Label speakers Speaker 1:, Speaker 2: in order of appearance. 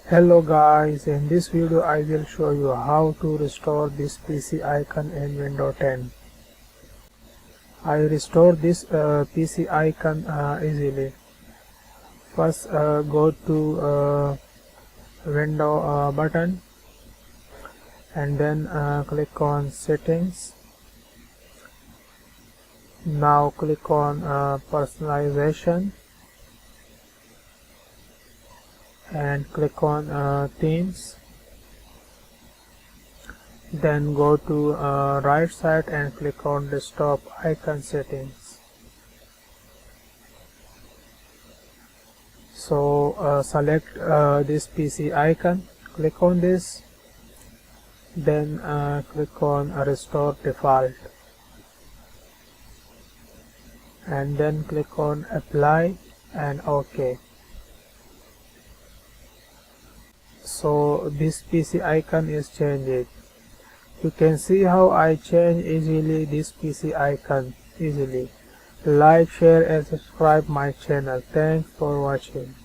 Speaker 1: Hello guys, in this video I will show you how to restore this PC icon in Windows 10. I restore this PC icon easily. First go to Window button and then click on Settings. Now click on Personalization and click on Themes. Then go to right side and click on Desktop Icon Settings. So select this PC icon, click on this, then click on Restore Default and then click on Apply and OK. So this PC icon is changed. You can see how I change easily this PC icon easily. Like, share and subscribe my channel. Thanks for watching.